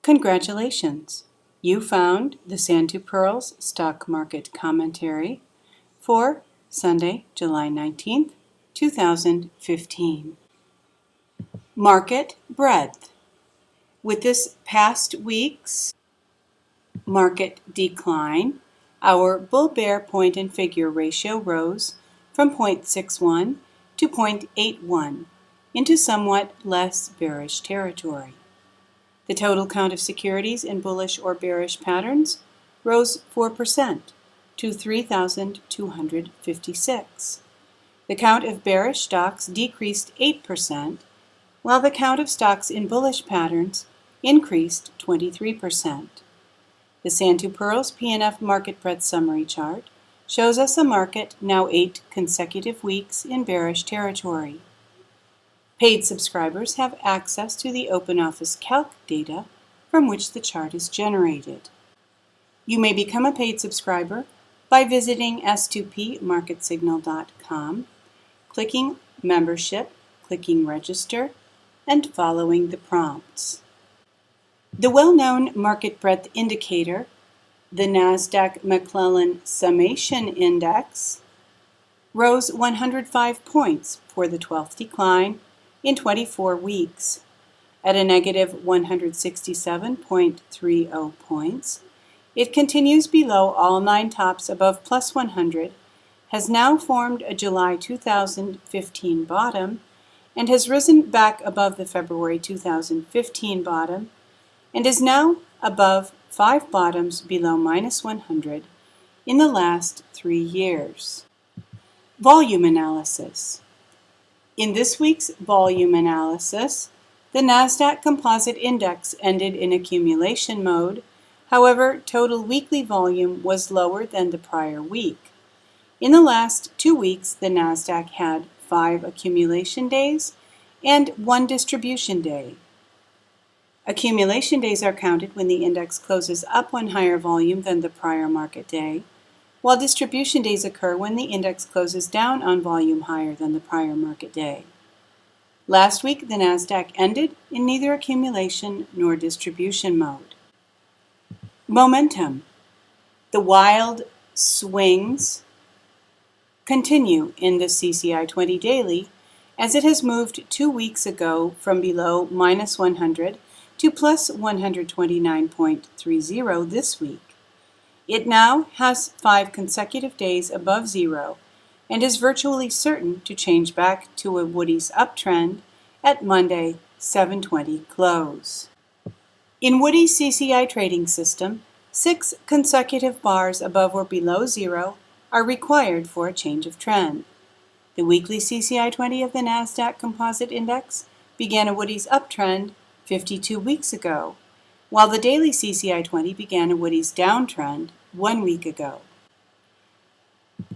Congratulations! You found the Pirls Stock Market Commentary for Sunday, July 19th, 2015. Market breadth. With this past week's market decline, our bull-bear point and figure ratio rose from 0.61 to 0.81 into somewhat less bearish territory. The total count of securities in bullish or bearish patterns rose 4% to 3,256. The count of bearish stocks decreased 8%, while the count of stocks in bullish patterns increased 23%. The Pirls PNF Market Breadth Summary Chart shows us a market now 8 consecutive weeks in bearish territory. Paid subscribers have access to the OpenOffice Calc data from which the chart is generated. You may become a paid subscriber by visiting s2pmarketsignal.com, clicking Membership, clicking Register, and following the prompts. The well-known market breadth indicator, the Nasdaq McClellan Summation Index, rose 105 points for the 12th decline in 24 weeks. At a negative 167.30 points, it continues below all 9 tops above plus 100, has now formed a July 2015 bottom, and has risen back above the February 2015 bottom, and is now above 5 bottoms below minus 100 in the last 3 years. Volume analysis. In this week's volume analysis, the Nasdaq Composite Index ended in accumulation mode. However, total weekly volume was lower than the prior week. In the last 2 weeks, the Nasdaq had 5 accumulation days and 1 distribution day. Accumulation days are counted when the index closes up on higher volume than the prior market day, while distribution days occur when the index closes down on volume higher than the prior market day. Last week, the Nasdaq ended in neither accumulation nor distribution mode. Momentum. The wild swings continue in the CCI 20 daily, as it has moved 2 weeks ago from below minus 100 to plus 129.30 this week. It now has 5 consecutive days above zero and is virtually certain to change back to a Woody's uptrend at Monday 7:20 close. In Woody's CCI trading system, 6 consecutive bars above or below zero are required for a change of trend. The weekly CCI 20 of the Nasdaq Composite Index began a Woody's uptrend 52 weeks ago, while the daily CCI 20 began a Woody's downtrend 1 week ago.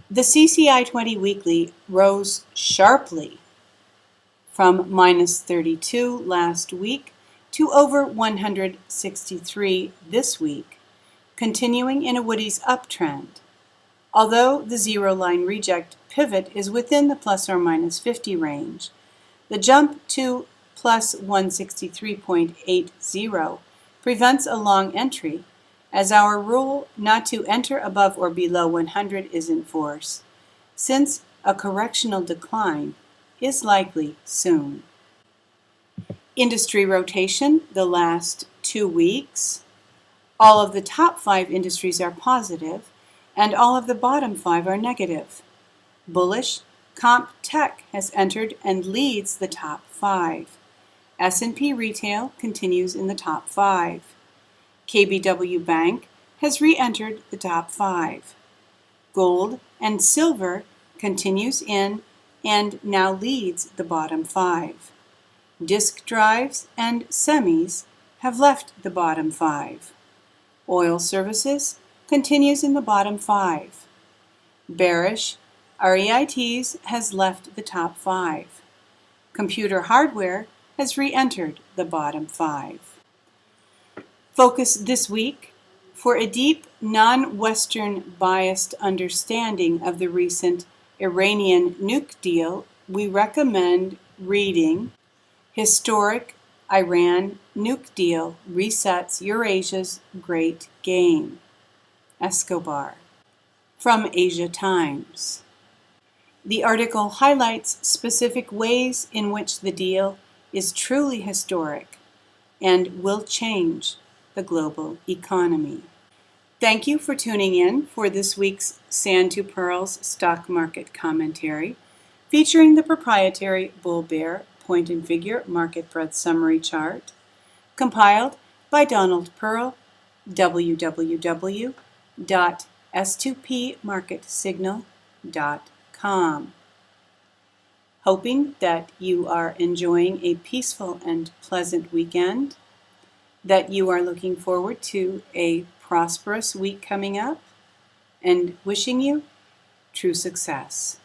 The CCI 20 weekly rose sharply from minus 32 last week to over 163 this week, continuing in a Woody's uptrend. Although the zero line reject pivot is within the plus or minus 50 range, the jump to plus 163.80 prevents a long entry, as our rule not to enter above or below 100 is in force, since a correctional decline is likely soon. Industry rotation the last 2 weeks. All of the top 5 industries are positive, and all of the bottom 5 are negative. Bullish Comp Tech has entered and leads the top 5. S&P Retail continues in the top 5. KBW Bank has re-entered the top 5. Gold and silver continues in and now leads the bottom 5. Disk drives and semis have left the bottom 5. Oil services continues in the bottom 5. Bearish REITs has left the top 5. Computer hardware has re-entered the bottom 5. Focus this week. For a deep, non-Western biased understanding of the recent Iranian nuke deal, we recommend reading Historic Iran nuke deal resets Eurasia's great game. Escobar. From Asia Times. The article highlights specific ways in which the deal is truly historic and will change the global economy. Thank you for tuning in for this week's Sand to Pearls Stock Market Commentary, featuring the proprietary Bull Bear Point and Figure Market Breadth Summary Chart, compiled by Donald Pearl, www.s2pmarketsignal.com. Hoping that you are enjoying a peaceful and pleasant weekend, that you are looking forward to a prosperous week coming up, and wishing you true success.